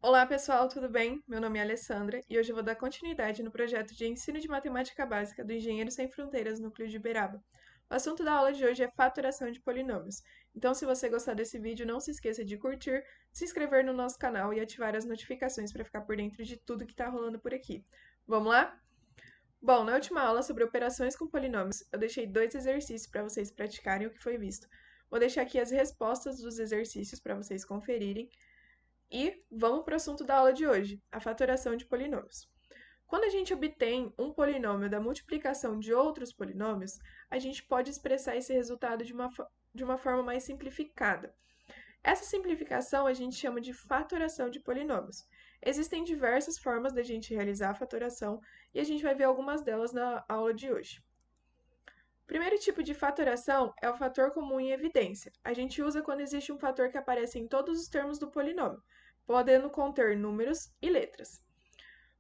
Olá pessoal, tudo bem? Meu nome é Alessandra e hoje eu vou dar continuidade no projeto de ensino de matemática básica do Engenheiro Sem Fronteiras, Núcleo de Uberaba. O assunto da aula de hoje é fatoração de polinômios. Então, se você gostar desse vídeo, não se esqueça de curtir, se inscrever no nosso canal e ativar as notificações para ficar por dentro de tudo que está rolando por aqui. Vamos lá? Bom, na última aula sobre operações com polinômios, eu deixei dois exercícios para vocês praticarem o que foi visto. Vou deixar aqui as respostas dos exercícios para vocês conferirem. E vamos para o assunto da aula de hoje, a fatoração de polinômios. Quando a gente obtém um polinômio da multiplicação de outros polinômios, a gente pode expressar esse resultado de uma forma mais simplificada. Essa simplificação a gente chama de fatoração de polinômios. Existem diversas formas da gente realizar a fatoração e a gente vai ver algumas delas na aula de hoje. O primeiro tipo de fatoração é o fator comum em evidência. A gente usa quando existe um fator que aparece em todos os termos do polinômio, podendo conter números e letras.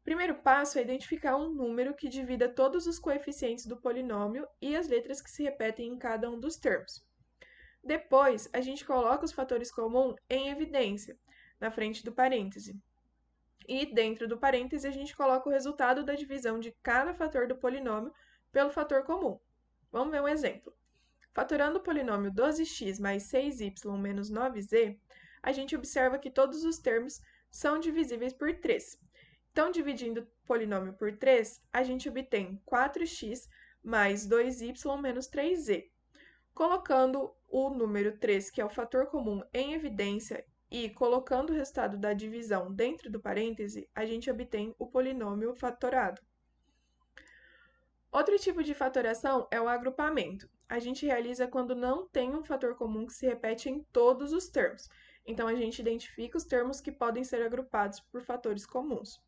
O primeiro passo é identificar um número que divida todos os coeficientes do polinômio e as letras que se repetem em cada um dos termos. Depois, a gente coloca os fatores comuns em evidência, na frente do parêntese. E dentro do parêntese, a gente coloca o resultado da divisão de cada fator do polinômio pelo fator comum. Vamos ver um exemplo. Fatorando o polinômio 12x mais 6y menos 9z, a gente observa que todos os termos são divisíveis por 3. Então, dividindo o polinômio por 3, a gente obtém 4x mais 2y menos 3z. Colocando o número 3, que é o fator comum, em evidência e colocando o resultado da divisão dentro do parêntese, a gente obtém o polinômio fatorado. Outro tipo de fatoração é o agrupamento. A gente realiza quando não tem um fator comum que se repete em todos os termos. Então, a gente identifica os termos que podem ser agrupados por fatores comuns.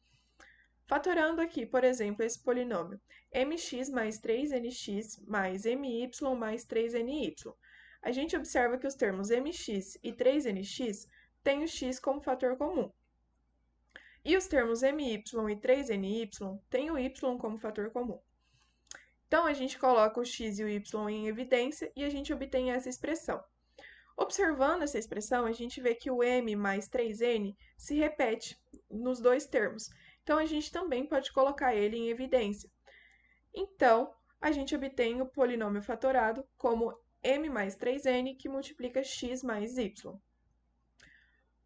Fatorando aqui, por exemplo, esse polinômio mx mais 3nx mais my mais 3ny. A gente observa que os termos mx e 3nx têm o x como fator comum. E os termos my e 3ny têm o y como fator comum. Então, a gente coloca o x e o y em evidência e a gente obtém essa expressão. Observando essa expressão, a gente vê que o m mais 3n se repete nos dois termos. Então, a gente também pode colocar ele em evidência. Então, a gente obtém o polinômio fatorado como m mais 3n, que multiplica x mais y.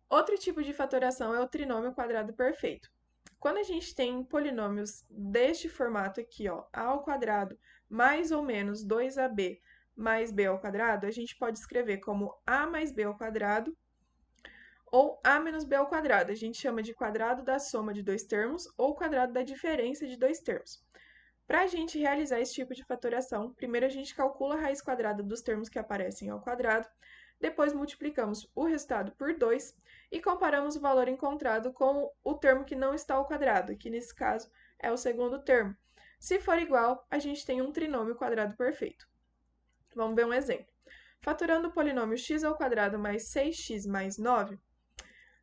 Outro tipo de fatoração é o trinômio quadrado perfeito. Quando a gente tem polinômios deste formato aqui, ó, a ao quadrado mais ou menos 2ab mais b ao quadrado, a gente pode escrever como a mais b ao quadrado ou a menos b ao quadrado. A gente chama de quadrado da soma de dois termos ou quadrado da diferença de dois termos. Para a gente realizar esse tipo de fatoração, primeiro a gente calcula a raiz quadrada dos termos que aparecem ao quadrado, depois multiplicamos o resultado por 2 e comparamos o valor encontrado com o termo que não está ao quadrado, que nesse caso é o segundo termo. Se for igual, a gente tem um trinômio quadrado perfeito. Vamos ver um exemplo. Fatorando o polinômio x ao quadrado mais 6x mais 9,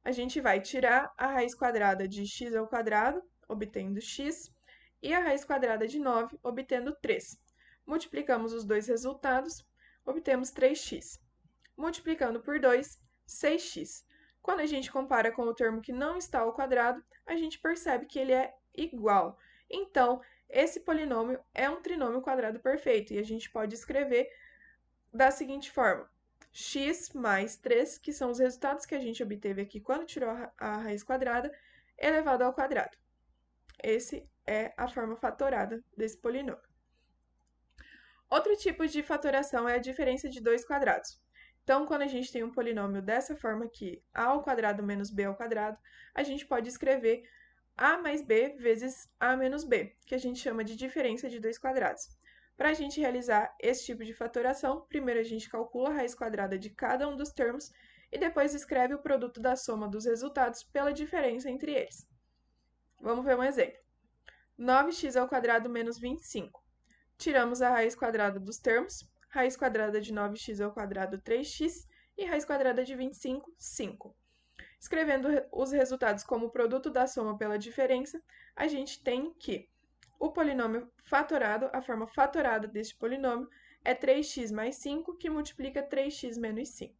a gente vai tirar a raiz quadrada de x ao quadrado, obtendo x, e a raiz quadrada de 9, obtendo 3. Multiplicamos os dois resultados, obtemos 3x. Multiplicando por 2, 6x. Quando a gente compara com o termo que não está ao quadrado, a gente percebe que ele é igual. Então, esse polinômio é um trinômio quadrado perfeito, e a gente pode escrever da seguinte forma: x mais 3, que são os resultados que a gente obteve aqui quando tirou a raiz quadrada, elevado ao quadrado. Esse é a forma fatorada desse polinômio. Outro tipo de fatoração é a diferença de dois quadrados. Então, quando a gente tem um polinômio dessa forma aqui, a ao quadrado menos b ao quadrado, a gente pode escrever a mais b vezes a menos b, que a gente chama de diferença de dois quadrados. Para a gente realizar esse tipo de fatoração, primeiro a gente calcula a raiz quadrada de cada um dos termos e depois escreve o produto da soma dos resultados pela diferença entre eles. Vamos ver um exemplo. 9x ao quadrado menos 25. Tiramos a raiz quadrada dos termos, raiz quadrada de 9x ao quadrado 3x e raiz quadrada de 25, 5. Escrevendo os resultados como produto da soma pela diferença, a gente tem que o polinômio fatorado, a forma fatorada deste polinômio, é 3x mais 5, que multiplica 3x menos 5.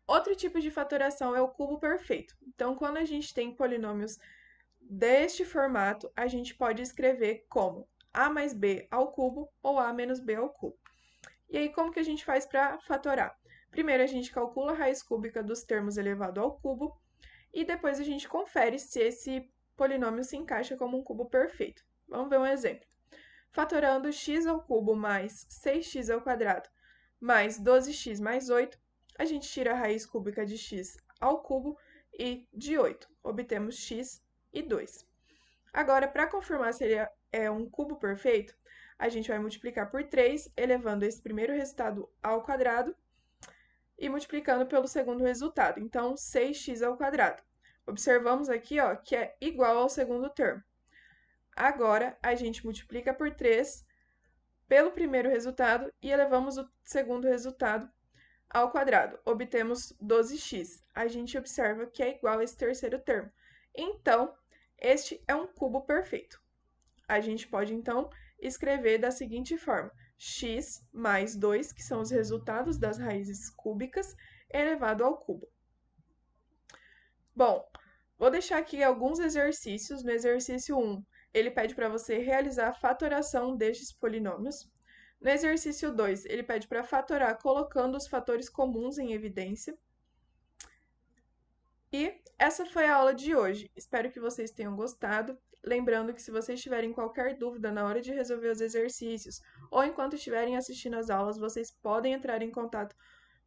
Outro tipo de fatoração é o cubo perfeito. Então, quando a gente tem polinômios deste formato, a gente pode escrever como a mais b ao cubo ou a menos b ao cubo. E aí, como que a gente faz para fatorar? Primeiro, a gente calcula a raiz cúbica dos termos elevado ao cubo e depois a gente confere se esse polinômio se encaixa como um cubo perfeito. Vamos ver um exemplo. Fatorando x ao cubo mais 6x ao quadrado mais 12x mais 8, a gente tira a raiz cúbica de x ao cubo e de 8. Obtemos x e 2. Agora, para confirmar se ele é um cubo perfeito, a gente vai multiplicar por 3, elevando esse primeiro resultado ao quadrado e multiplicando pelo segundo resultado. Então, 6x ao quadrado. Observamos aqui, ó, que é igual ao segundo termo. Agora, a gente multiplica por 3 pelo primeiro resultado e elevamos o segundo resultado ao quadrado. Obtemos 12x. A gente observa que é igual a esse terceiro termo. Então, este é um cubo perfeito. A gente pode, então, escrever da seguinte forma: x mais 2, que são os resultados das raízes cúbicas, elevado ao cubo. Bom, vou deixar aqui alguns exercícios. No exercício 1, ele pede para você realizar a fatoração destes polinômios. No exercício 2, ele pede para fatorar colocando os fatores comuns em evidência. E essa foi a aula de hoje. Espero que vocês tenham gostado. Lembrando que se vocês tiverem qualquer dúvida na hora de resolver os exercícios ou enquanto estiverem assistindo as aulas, vocês podem entrar em contato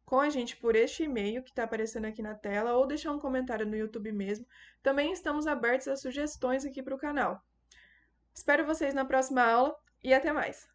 com a gente por este e-mail que está aparecendo aqui na tela ou deixar um comentário no YouTube mesmo. Também estamos abertos a sugestões aqui para o canal. Espero vocês na próxima aula e até mais!